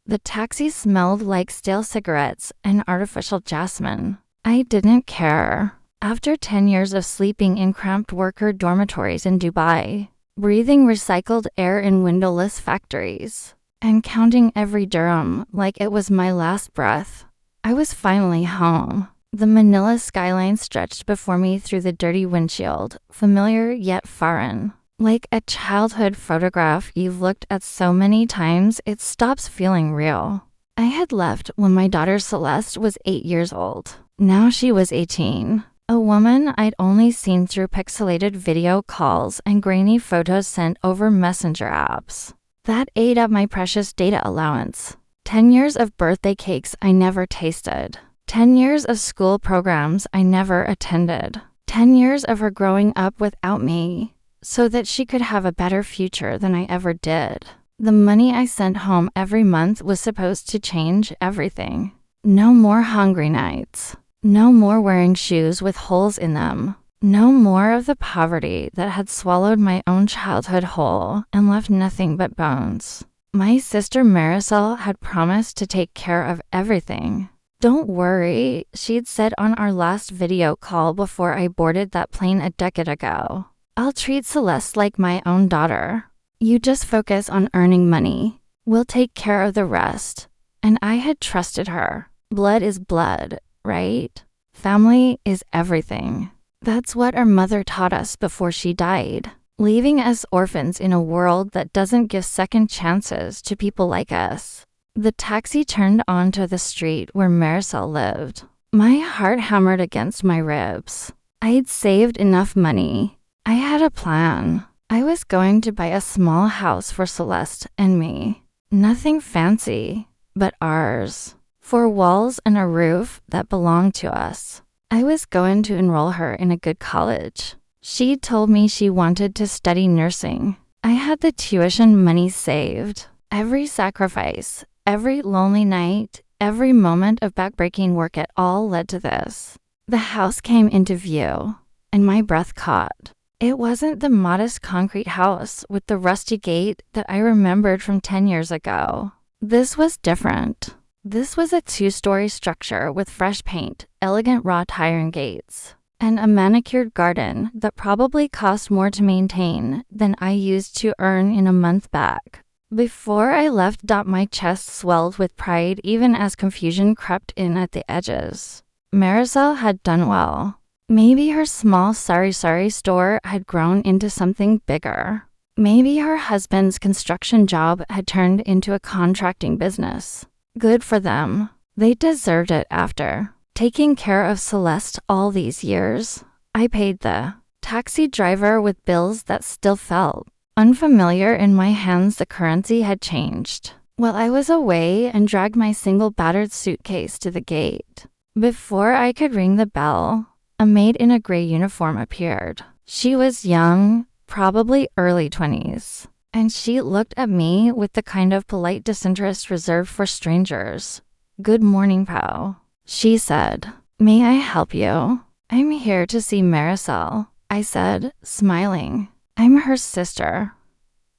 The taxi smelled like stale cigarettes and artificial jasmine. I didn't care. After 10 years of sleeping in cramped worker dormitories in Dubai, breathing recycled air in windowless factories, and counting every dirham like it was my last breath, I was finally home. The Manila skyline stretched before me through the dirty windshield, familiar yet foreign. Like a childhood photograph you've looked at so many times it stops feeling real. I had left when my daughter Celeste was 8 years old. Now she was 18. A woman I'd only seen through pixelated video calls and grainy photos sent over messenger apps. That ate up my precious data allowance. 10 years of birthday cakes I never tasted. 10 years of school programs I never attended. 10 years of her growing up without me, so that she could have a better future than I ever did. The money I sent home every month was supposed to change everything. No more hungry nights. No more wearing shoes with holes in them. No more of the poverty that had swallowed my own childhood whole and left nothing but bones. My sister Marisol had promised to take care of everything. Don't worry, she'd said on our last video call before I boarded that plane a decade ago. I'll treat Celeste like my own daughter. You just focus on earning money. We'll take care of the rest. And I had trusted her. Blood is blood, right? Family is everything. That's what our mother taught us before she died, leaving us orphans in a world that doesn't give second chances to people like us. The taxi turned onto the street where Marisol lived. My heart hammered against my ribs. I'd saved enough money. I had a plan. I was going to buy a small house for Celeste and me. Nothing fancy, but ours. 4 walls and a roof that belonged to us. I was going to enroll her in a good college. She told me she wanted to study nursing. I had the tuition money saved. Every sacrifice, every lonely night, every moment of backbreaking work, it all led to this. The house came into view, and my breath caught. It wasn't the modest concrete house with the rusty gate that I remembered from 10 years ago. This was different. This was a 2-story structure with fresh paint, elegant wrought iron gates, and a manicured garden that probably cost more to maintain than I used to earn in a month back. Before I left, my chest swelled with pride even as confusion crept in at the edges. Marisol had done well. Maybe her small sari store had grown into something bigger. Maybe her husband's construction job had turned into a contracting business. Good for them. They deserved it after taking care of Celeste all these years. I paid the taxi driver with bills that still felt unfamiliar in my hands. The currency had changed. While I was away and dragged my single battered suitcase to the gate. Before I could ring the bell, a maid in a gray uniform appeared. She was young, probably early 20s. And she looked at me with the kind of polite disinterest reserved for strangers. "Good morning, Pao," she said. "May I help you?" "I'm here to see Marisol," I said, smiling. "I'm her sister,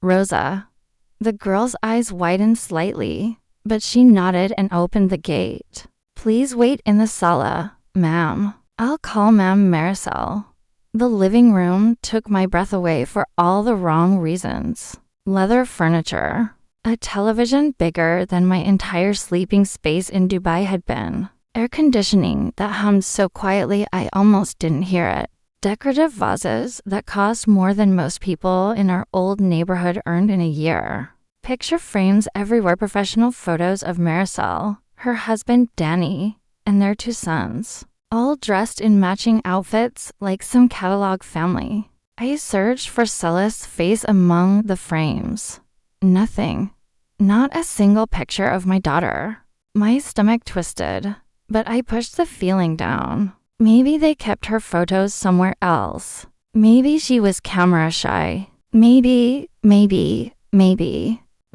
Rosa." The girl's eyes widened slightly, but she nodded and opened the gate. "Please wait in the sala, ma'am. I'll call Ma'am Marisol." The living room took my breath away for all the wrong reasons. Leather furniture, a television bigger than my entire sleeping space in Dubai had been, air conditioning that hummed so quietly I almost didn't hear it, decorative vases that cost more than most people in our old neighborhood earned in a year, picture frames everywhere, professional photos of Marisol, her husband Danny, and their 2 sons, all dressed in matching outfits like some catalog family. I searched for Celeste's face among the frames. Nothing. Not a single picture of my daughter. My stomach twisted, but I pushed the feeling down. Maybe they kept her photos somewhere else. Maybe she was camera shy. Maybe.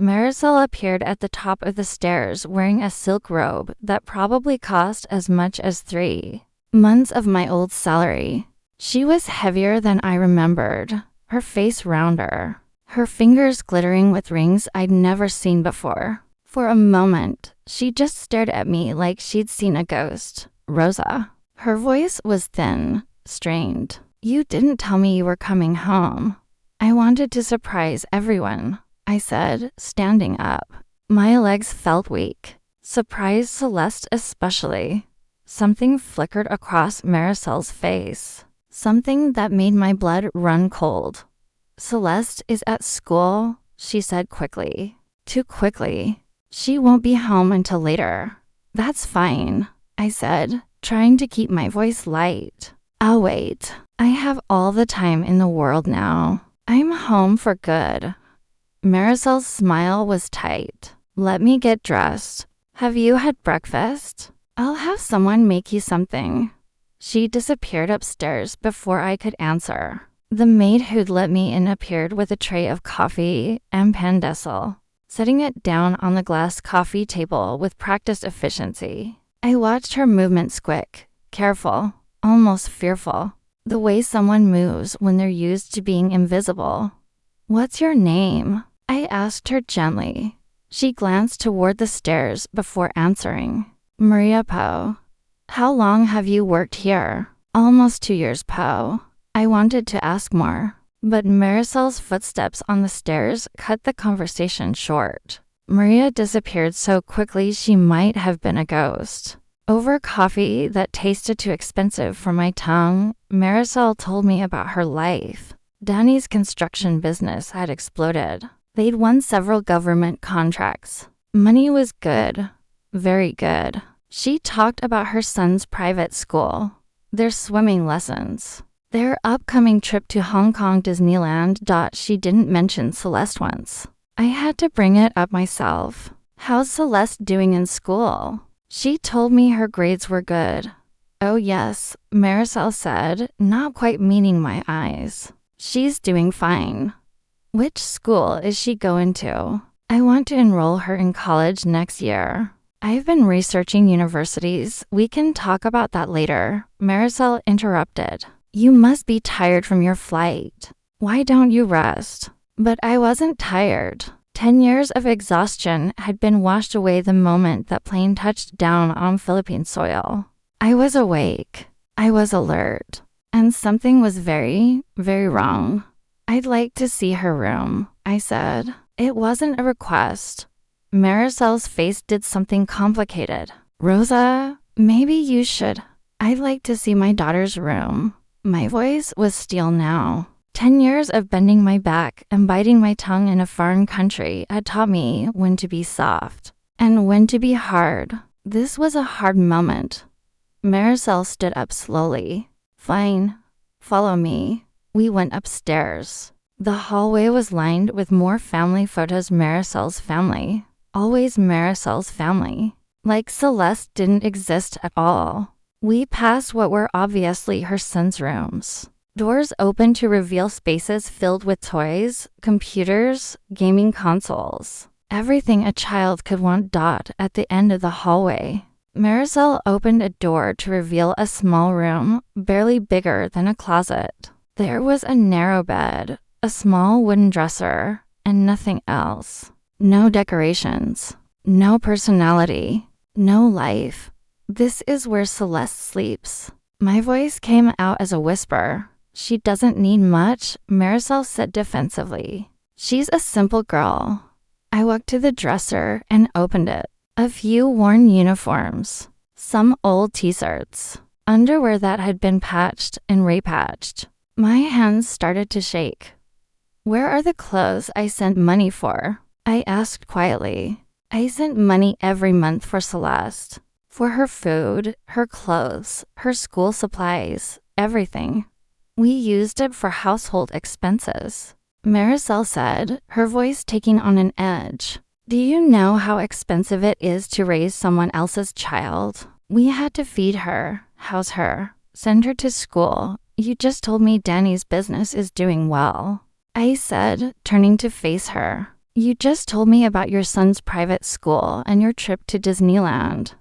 Marisol appeared at the top of the stairs wearing a silk robe that probably cost as much as 3 months of my old salary. She was heavier than I remembered, her face rounder, her fingers glittering with rings I'd never seen before. For a moment, she just stared at me like she'd seen a ghost. Rosa. Her voice was thin, strained. You didn't tell me you were coming home. I wanted to surprise everyone, I said, standing up. My legs felt weak. Surprise Celeste especially. Something flickered across Marisol's face. Something that made my blood run cold. Celeste is at school, she said quickly. Too quickly. She won't be home until later. That's fine, I said, trying to keep my voice light. I'll wait. I have all the time in the world now. I'm home for good. Marisol's smile was tight. Let me get dressed. Have you had breakfast? I'll have someone make you something. She disappeared upstairs before I could answer. The maid who'd let me in appeared with a tray of coffee and pandesal, setting it down on the glass coffee table with practiced efficiency. I watched her movements quick, careful, almost fearful, the way someone moves when they're used to being invisible. What's your name? I asked her gently. She glanced toward the stairs before answering. Maria Poe. How long have you worked here? Almost 2 years, Poe. I wanted to ask more, but Marisol's footsteps on the stairs cut the conversation short. Maria disappeared so quickly she might have been a ghost. Over coffee that tasted too expensive for my tongue, Marisol told me about her life. Danny's construction business had exploded. They'd won several government contracts. Money was good. Very good. She talked about her son's private school, their swimming lessons, their upcoming trip to Hong Kong Disneyland. She didn't mention Celeste once. I had to bring it up myself. How's Celeste doing in school? She told me her grades were good. Oh yes, Marisol said, not quite meeting my eyes. She's doing fine. Which school is she going to? I want to enroll her in college next year. I've been researching universities. We can talk about that later. Marisol interrupted. You must be tired from your flight. Why don't you rest? But I wasn't tired. 10 years of exhaustion had been washed away the moment that plane touched down on Philippine soil. I was awake. I was alert. And something was very, very wrong. I'd like to see her room, I said. It wasn't a request. Marisol's face did something complicated. Rosa, maybe you should. I'd like to see my daughter's room. My voice was steel now. 10 years of bending my back and biting my tongue in a foreign country had taught me when to be soft and when to be hard. This was a hard moment. Marisol stood up slowly. Fine. Follow me. We went upstairs. The hallway was lined with more family photos. Marisol's family. Always Marisol's family. Like Celeste didn't exist at all. We passed what were obviously her son's rooms. Doors opened to reveal spaces filled with toys, computers, gaming consoles. Everything a child could want. At the end of the hallway, Marisol opened a door to reveal a small room, barely bigger than a closet. There was a narrow bed, a small wooden dresser, and nothing else. No decorations, no personality, no life. This is where Celeste sleeps. My voice came out as a whisper. She doesn't need much, Marisol said defensively. She's a simple girl. I walked to the dresser and opened it. A few worn uniforms, some old t-shirts, underwear that had been patched and repatched. My hands started to shake. Where are the clothes I sent money for? I asked quietly. I sent money every month for Celeste. For her food, her clothes, her school supplies, everything. We used it for household expenses. Marisol said, her voice taking on an edge. Do you know how expensive it is to raise someone else's child? We had to feed her, house her, send her to school. You just told me Danny's business is doing well. I said, turning to face her. You just told me about your son's private school and your trip to Disneyland.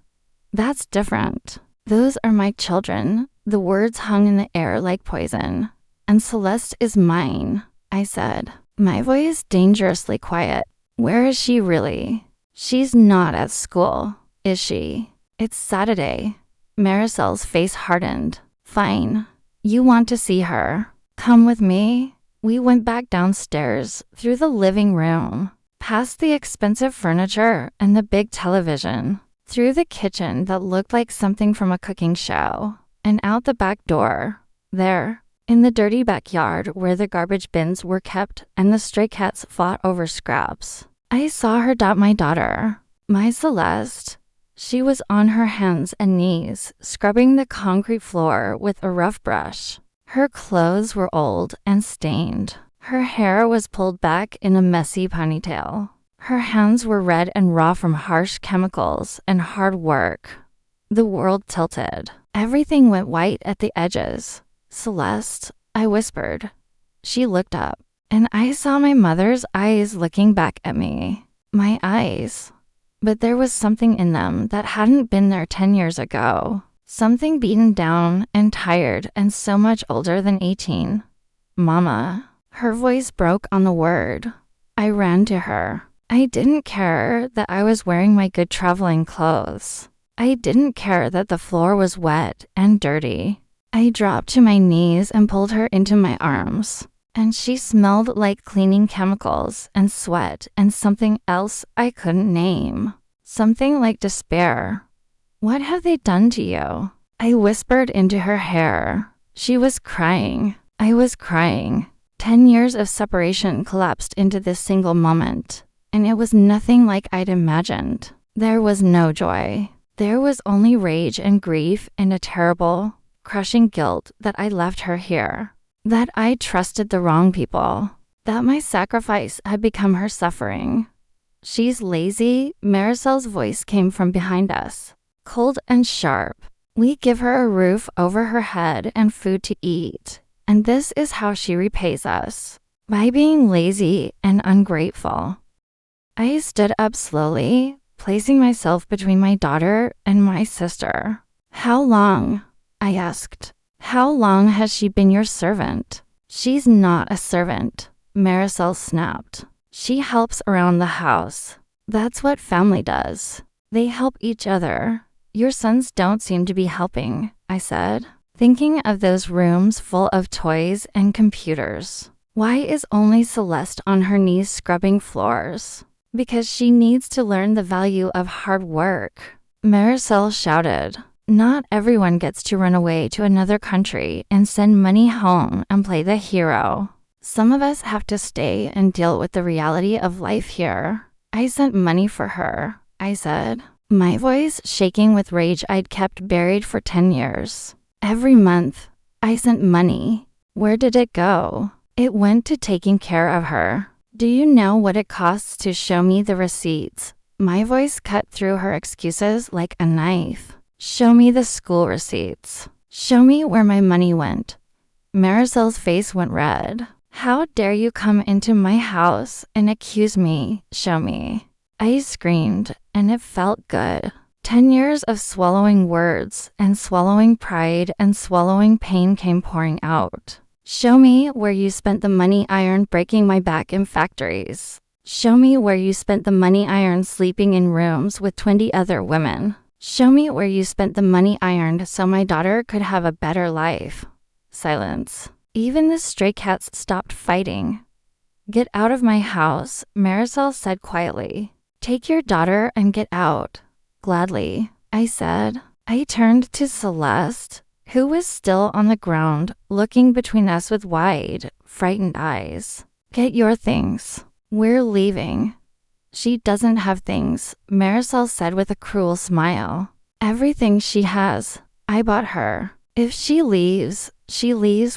That's different. Those are my children. The words hung in the air like poison. And Celeste is mine, I said, my voice dangerously quiet. Where is she really? She's not at school, is she? It's Saturday. Marisol's face hardened. Fine. You want to see her? Come with me. We went back downstairs, through the living room, past the expensive furniture and the big television, through the kitchen that looked like something from a cooking show, and out the back door. There, in the dirty backyard where the garbage bins were kept and the stray cats fought over scraps, I saw her dot my daughter, my Celeste. She was on her hands and knees, scrubbing the concrete floor with a rough brush. Her clothes were old and stained. Her hair was pulled back in a messy ponytail. Her hands were red and raw from harsh chemicals and hard work. The world tilted. Everything went white at the edges. Celeste, I whispered. She looked up, and I saw my mother's eyes looking back at me. My eyes. But there was something in them that hadn't been there 10 years ago. Something beaten down and tired and so much older than 18. Mama. Her voice broke on the word. I ran to her. I didn't care that I was wearing my good traveling clothes. I didn't care that the floor was wet and dirty. I dropped to my knees and pulled her into my arms. And she smelled like cleaning chemicals and sweat and something else I couldn't name. Something like despair. What have they done to you? I whispered into her hair. She was crying. I was crying. 10 years of separation collapsed into this single moment, and it was nothing like I'd imagined. There was no joy. There was only rage and grief and a terrible, crushing guilt that I left her here, that I trusted the wrong people, that my sacrifice had become her suffering. She's lazy. Marisol's voice came from behind us. Cold and sharp. We give her a roof over her head and food to eat, and this is how she repays us, by being lazy and ungrateful. I stood up slowly, placing myself between my daughter and my sister. How long? I asked. How long has she been your servant? She's not a servant, Marisol snapped. She helps around the house. That's what family does. They help each other. Your sons don't seem to be helping, I said, thinking of those rooms full of toys and computers. Why is only Celeste on her knees scrubbing floors? Because she needs to learn the value of hard work. Marisol shouted. Not everyone gets to run away to another country and send money home and play the hero. Some of us have to stay and deal with the reality of life here. I sent money for her, I said, my voice shaking with rage I'd kept buried for 10 years. Every month, I sent money. Where did it go? It went to taking care of her. Do you know what it costs to show me the receipts? My voice cut through her excuses like a knife. Show me the school receipts. Show me where my money went. Marisol's face went red. How dare you come into my house and accuse me? Show me. I screamed, and it felt good. 10 years of swallowing words and swallowing pride and swallowing pain came pouring out. Show me where you spent the money I earned breaking my back in factories. Show me where you spent the money I earned sleeping in rooms with 20 other women. Show me where you spent the money I earned so my daughter could have a better life. Silence. Even the stray cats stopped fighting. Get out of my house, Marisol said quietly. Take your daughter and get out. Gladly, I said. I turned to Celeste, who was still on the ground, looking between us with wide, frightened eyes. Get your things. We're leaving. She doesn't have things, Marisol said with a cruel smile. Everything she has, I bought her. If she leaves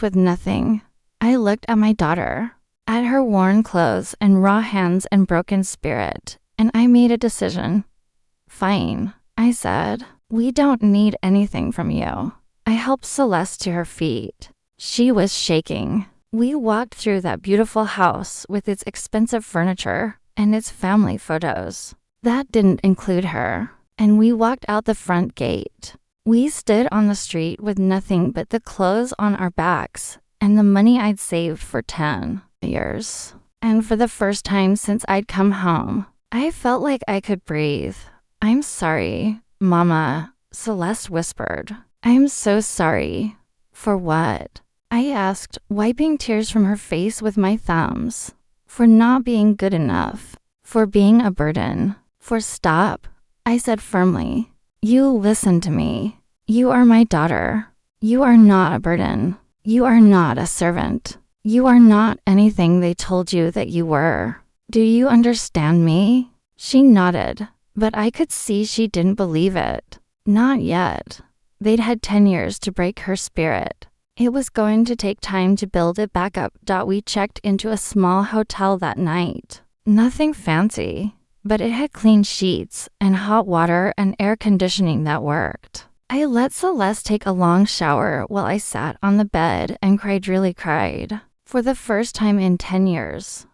with nothing. I looked at my daughter, at her worn clothes and raw hands and broken spirit, and I made a decision. Fine, I said. We don't need anything from you. I helped Celeste to her feet. She was shaking. We walked through that beautiful house with its expensive furniture and its family photos. That didn't include her. And we walked out the front gate. We stood on the street with nothing but the clothes on our backs and the money I'd saved for 10 years. And for the first time since I'd come home, I felt like I could breathe. I'm sorry, Mama, Celeste whispered. I'm so sorry. For what? I asked, wiping tears from her face with my thumbs. For not being good enough. For being a burden. For stop. I said firmly. You listen to me. You are my daughter. You are not a burden. You are not a servant. You are not anything they told you that you were. Do you understand me? She nodded, but I could see she didn't believe it. Not yet. They'd had 10 years to break her spirit. It was going to take time to build it back up. We checked into a small hotel that night. Nothing fancy, but it had clean sheets and hot water and air conditioning that worked. I let Celeste take a long shower while I sat on the bed and really cried. For the first time in 10 years.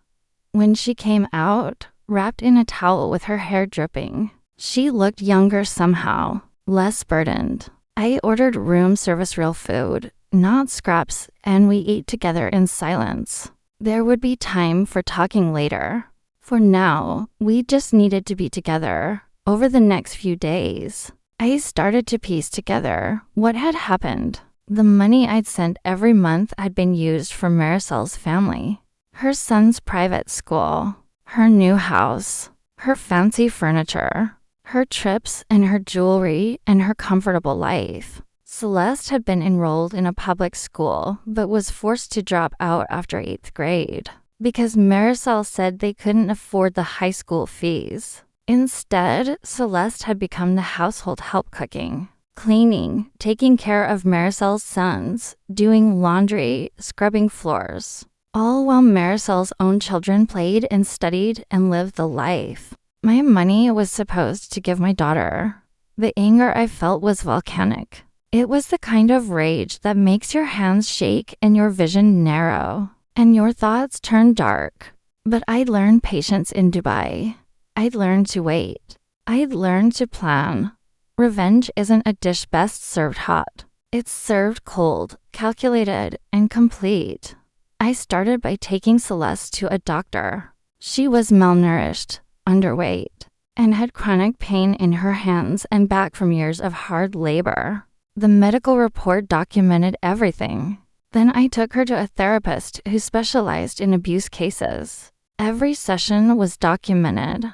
When she came out, wrapped in a towel with her hair dripping, she looked younger somehow, less burdened. I ordered room service real food, not scraps, and we ate together in silence. There would be time for talking later. For now, we just needed to be together. Over the next few days, I started to piece together what had happened. The money I'd sent every month had been used for Marisol's family. Her son's private school, her new house, her fancy furniture, her trips and her jewelry and her comfortable life. Celeste had been enrolled in a public school but was forced to drop out after 8th grade because Marisol said they couldn't afford the high school fees. Instead, Celeste had become the household help, cooking, cleaning, taking care of Marisol's sons, doing laundry, scrubbing floors, all while Marisol's own children played and studied and lived the life my money was supposed to give my daughter. The anger I felt was volcanic. It was the kind of rage that makes your hands shake and your vision narrow, and your thoughts turn dark. But I'd learned patience in Dubai. I'd learned to wait. I'd learned to plan. Revenge isn't a dish best served hot. It's served cold, calculated, and complete. I started by taking Celeste to a doctor. She was malnourished, underweight, and had chronic pain in her hands and back from years of hard labor. The medical report documented everything. Then I took her to a therapist who specialized in abuse cases. Every session was documented.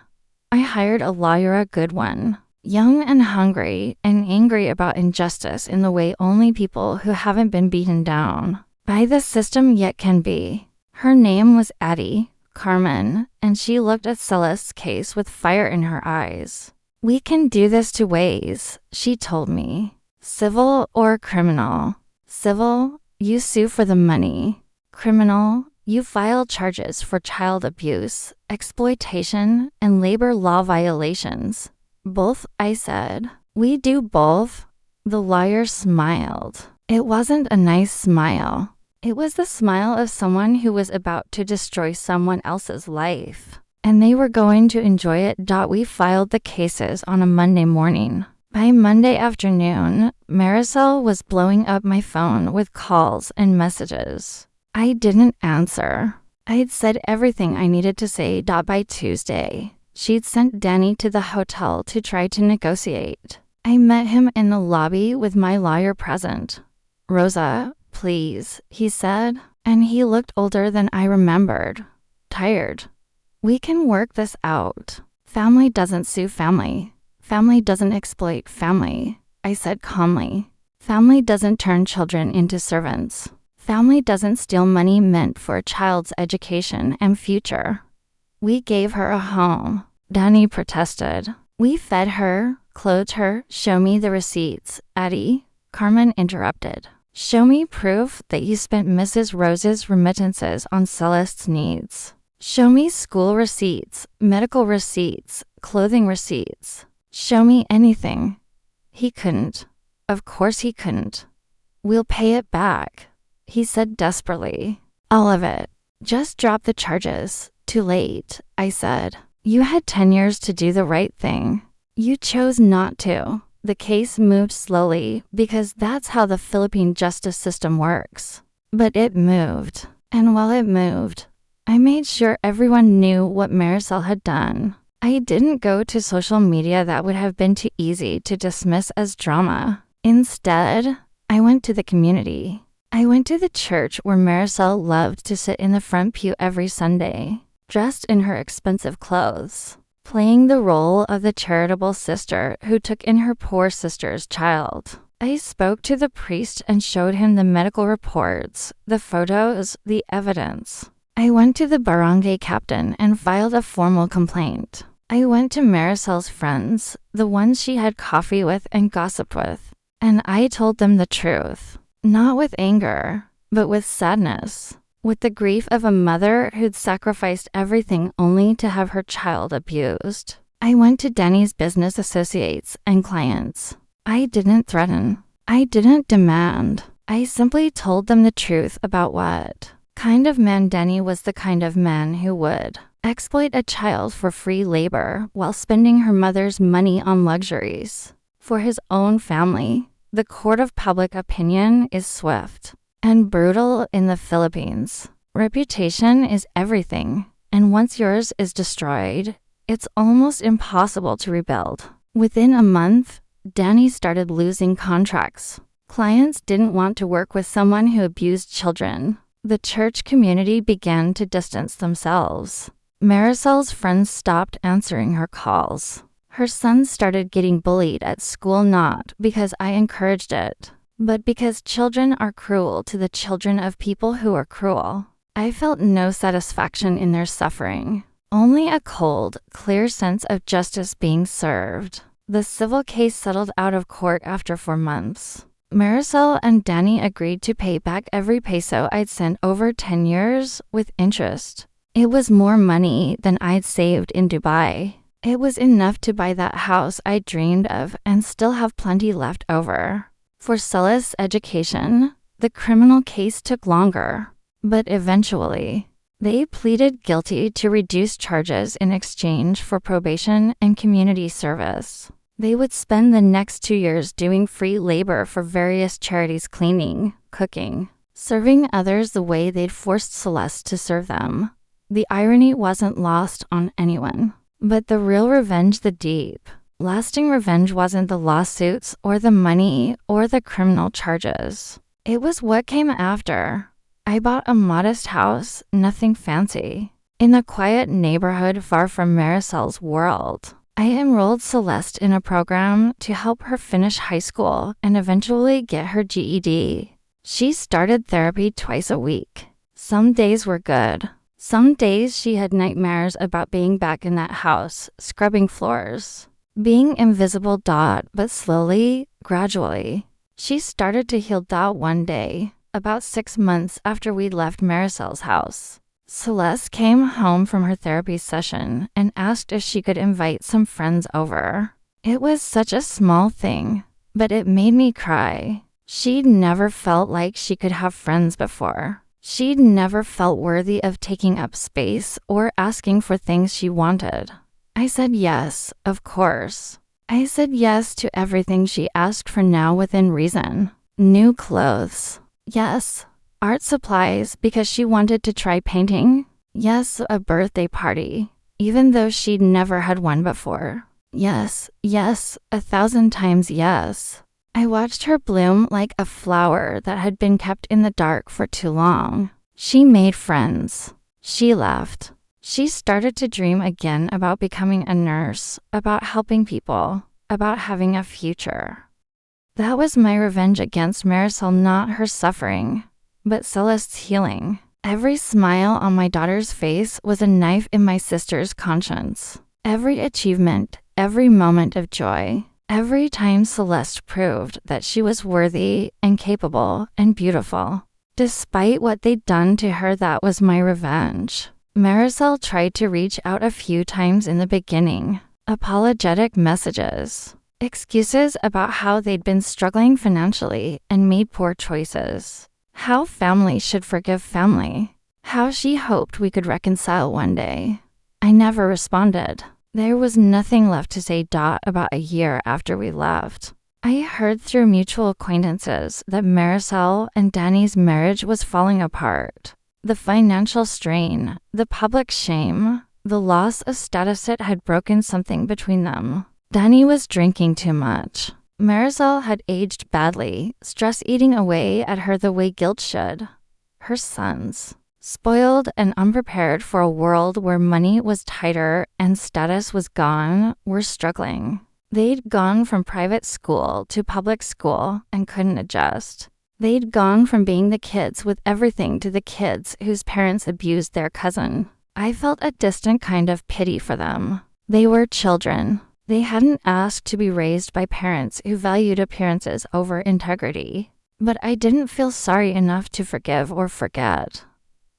I hired a lawyer, a good one, young and hungry and angry about injustice in the way only people who haven't been beaten down by the system yet can be. Her name was Addie, Carmen, and she looked at Celeste's case with fire in her eyes. We can do this two ways, she told me. Civil or criminal. Civil, you sue for the money. Criminal, you file charges for child abuse, exploitation, and labor law violations. Both, I said. We do both. The lawyer smiled. It wasn't a nice smile. It was the smile of someone who was about to destroy someone else's life, and they were going to enjoy it. We filed the cases on a Monday morning. By Monday afternoon, Marisol was blowing up my phone with calls and messages. I didn't answer. I'd said everything I needed to say. By Tuesday, she'd sent Danny to the hotel to try to negotiate. I met him in the lobby with my lawyer present. Rosa, please, he said, and he looked older than I remembered. Tired. We can work this out. Family doesn't sue family. Family doesn't exploit family, I said calmly. Family doesn't turn children into servants. Family doesn't steal money meant for a child's education and future. We gave her a home. Danny protested. We fed her, clothed her. Show me the receipts, Addie. Carmen interrupted. Show me proof that you spent Mrs. Rose's remittances on Celeste's needs. Show me school receipts, medical receipts, clothing receipts. Show me anything. He couldn't. Of course he couldn't. We'll pay it back, he said desperately. All of it. Just drop the charges. Too late, I said. You had 10 years to do the right thing. You chose not to. The case moved slowly because that's how the Philippine justice system works. But it moved. And while it moved, I made sure everyone knew what Marisol had done. I didn't go to social media. That would have been too easy to dismiss as drama. Instead, I went to the community. I went to the church where Marisol loved to sit in the front pew every Sunday, dressed in her expensive clothes, playing the role of the charitable sister who took in her poor sister's child. I spoke to the priest and showed him the medical reports, the photos, the evidence. I went to the barangay captain and filed a formal complaint. I went to Marisol's friends, the ones she had coffee with and gossiped with, and I told them the truth. Not with anger, but with sadness, with the grief of a mother who'd sacrificed everything only to have her child abused. I went to Danny's business associates and clients. I didn't threaten. I didn't demand. I simply told them the truth about what kind of man Danny was, the kind of man who would exploit a child for free labor while spending her mother's money on luxuries for his own family. The court of public opinion is swift and brutal in the Philippines. Reputation is everything, and once yours is destroyed, it's almost impossible to rebuild. Within a month, Danny started losing contracts. Clients didn't want to work with someone who abused children. The church community began to distance themselves. Marisol's friends stopped answering her calls. Her son started getting bullied at school, not because I encouraged it, but because children are cruel to the children of people who are cruel. I felt no satisfaction in their suffering, only a cold, clear sense of justice being served. The civil case settled out of court after 4 months. Marisol and Danny agreed to pay back every peso I'd sent over 10 years with interest. It was more money than I'd saved in Dubai. It was enough to buy that house I dreamed of and still have plenty left over. For Celeste's education, the criminal case took longer, but eventually, they pleaded guilty to reduced charges in exchange for probation and community service. They would spend the next 2 years doing free labor for various charities, cleaning, cooking, serving others the way they'd forced Celeste to serve them. The irony wasn't lost on anyone. But the real revenge, the deep, lasting revenge, wasn't the lawsuits or the money or the criminal charges. It was what came after. I bought a modest house, nothing fancy, in a quiet neighborhood far from Marisol's world. I enrolled Celeste in a program to help her finish high school and eventually get her GED. She started therapy twice a week. Some days were good. Some days she had nightmares about being back in that house, scrubbing floors, being invisible. But slowly, gradually, she started to heal. One day, about 6 months after we'd left Marisol's house, Celeste came home from her therapy session and asked if she could invite some friends over. It was such a small thing, but it made me cry. She'd never felt like she could have friends before. She'd never felt worthy of taking up space or asking for things she wanted. I said yes, of course. I said yes to everything she asked for, now within reason. New clothes. Yes. Art supplies because she wanted to try painting. Yes, a birthday party, even though she'd never had one before. Yes, 1,000 times yes. I watched her bloom like a flower that had been kept in the dark for too long. She made friends. She left. She started to dream again about becoming a nurse, about helping people, about having a future. That was my revenge against Marisol, not her suffering, but Celeste's healing. Every smile on my daughter's face was a knife in my sister's conscience. Every achievement, every moment of joy. Every time Celeste proved that she was worthy and capable and beautiful. Despite what they'd done to her, that was my revenge. Marisol tried to reach out a few times in the beginning. Apologetic messages. Excuses about how they'd been struggling financially and made poor choices. How family should forgive family. How she hoped we could reconcile one day. I never responded. There was nothing left to say. About a year after we left, I heard through mutual acquaintances that Marisol and Danny's marriage was falling apart. The financial strain, the public shame, The loss of status it had broken something between them. Danny was drinking too much. Marisol had aged badly, stress eating away at her the way guilt should. Her sons, spoiled and unprepared for a world where money was tighter and status was gone, were struggling. They'd gone from private school to public school and couldn't adjust. They'd gone from being the kids with everything to the kids whose parents abused their cousin. I felt a distant kind of pity for them. They were children. They hadn't asked to be raised by parents who valued appearances over integrity. But I didn't feel sorry enough to forgive or forget.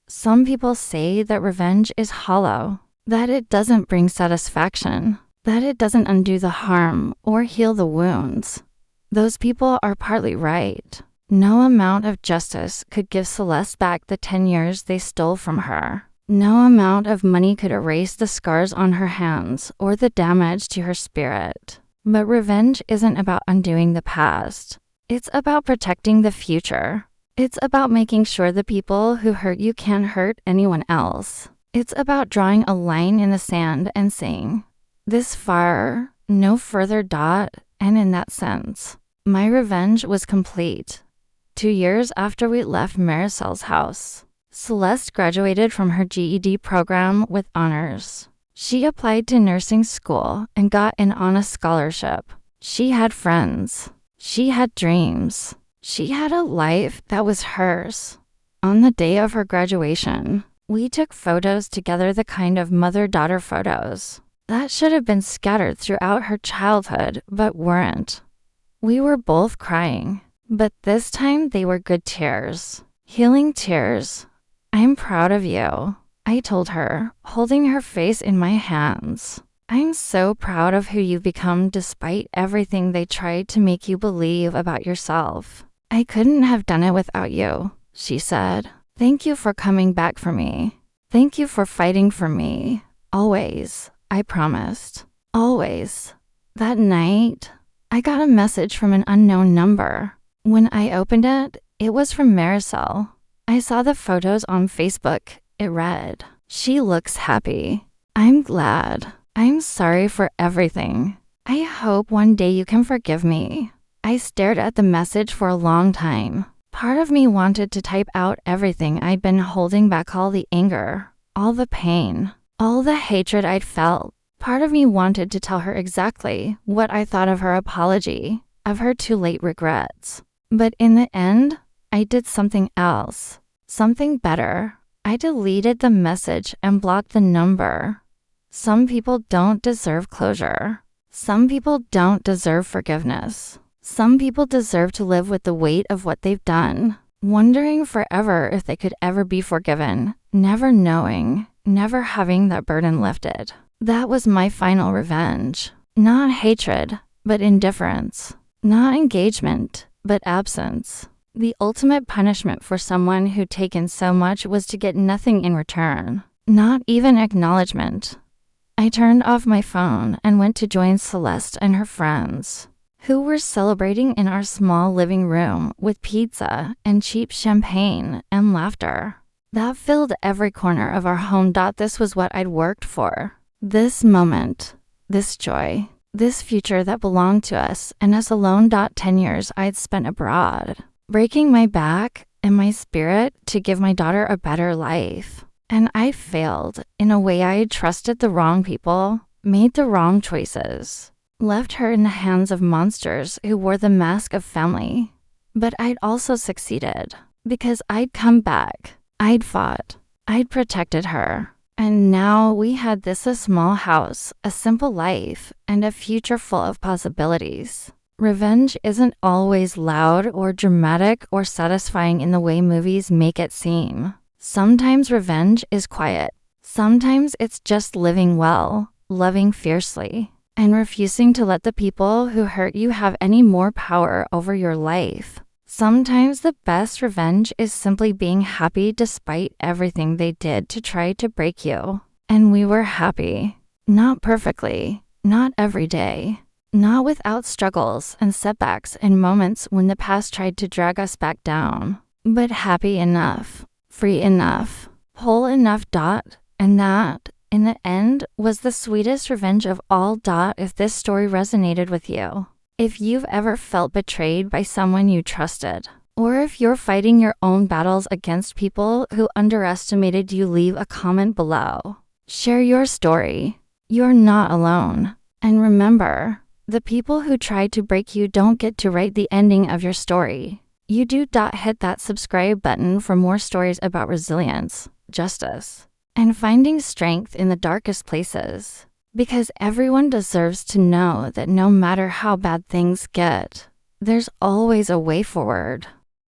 Some people say that revenge is hollow, that it doesn't bring satisfaction, that it doesn't undo the harm or heal the wounds. Those people are partly right. No amount of justice could give Celeste back the 10 years they stole from her. No amount of money could erase the scars on her hands or the damage to her spirit. But revenge isn't about undoing the past. It's about protecting the future. It's about making sure the people who hurt you can't hurt anyone else. It's about drawing a line in the sand and saying, this far, no further dot, and in that sense, my revenge was complete. 2 years after we left Marisol's house, Celeste graduated from her GED program with honors. She applied to nursing school and got an honest scholarship. She had friends. She had dreams. She had a life that was hers. On the day of her graduation, we took photos together, the kind of mother-daughter photos that should have been scattered throughout her childhood, but weren't. We were both crying, but this time they were good tears. Healing tears. I'm proud of you, I told her, holding her face in my hands. I'm so proud of who you've become despite everything they tried to make you believe about yourself. I couldn't have done it without you, she said. Thank you for coming back for me. Thank you for fighting for me. Always, I promised. Always. That night, I got a message from an unknown number. When I opened it, it was from Marisol. I saw the photos on Facebook. It read, "She looks happy. I'm glad. I'm sorry for everything. I hope one day you can forgive me." I stared at the message for a long time. Part of me wanted to type out everything I'd been holding back, all the anger, all the pain, all the hatred I'd felt. Part of me wanted to tell her exactly what I thought of her apology, of her too late regrets. But in the end, I did something else, something better. I deleted the message and blocked the number. Some people don't deserve closure. Some people don't deserve forgiveness. Some people deserve to live with the weight of what they've done, wondering forever if they could ever be forgiven, never knowing, never having that burden lifted. That was my final revenge. Not hatred, but indifference. Not engagement, but absence. The ultimate punishment for someone who'd taken so much was to get nothing in return, not even acknowledgement. I turned off my phone and went to join Celeste and her friends, who were celebrating in our small living room with pizza and cheap champagne and laughter. That filled every corner of our home. This was what I'd worked for. This moment, this joy, this future that belonged to us and us alone. 10 years I'd spent abroad, breaking my back and my spirit to give my daughter a better life. And I failed in a way. I had trusted the wrong people, made the wrong choices, left her in the hands of monsters who wore the mask of family. But I'd also succeeded because I'd come back. I'd fought. I'd protected her. And now we had a small house, a simple life, and a future full of possibilities. Revenge isn't always loud or dramatic or satisfying in the way movies make it seem. Sometimes revenge is quiet. Sometimes it's just living well, loving fiercely, and refusing to let the people who hurt you have any more power over your life. Sometimes the best revenge is simply being happy despite everything they did to try to break you. And we were happy. Not perfectly, not every day, not without struggles and setbacks and moments when the past tried to drag us back down, but happy enough. Free enough, whole enough. And that in the end, was the sweetest revenge of all. If this story resonated with you, if you've ever felt betrayed by someone you trusted, or if you're fighting your own battles against people who underestimated you, leave a comment below. Share your story. You're not alone. And remember, the people who tried to break you don't get to write the ending of your story. You do. Hit that subscribe button for more stories about resilience, justice, and finding strength in the darkest places. Because everyone deserves to know that no matter how bad things get, there's always a way forward.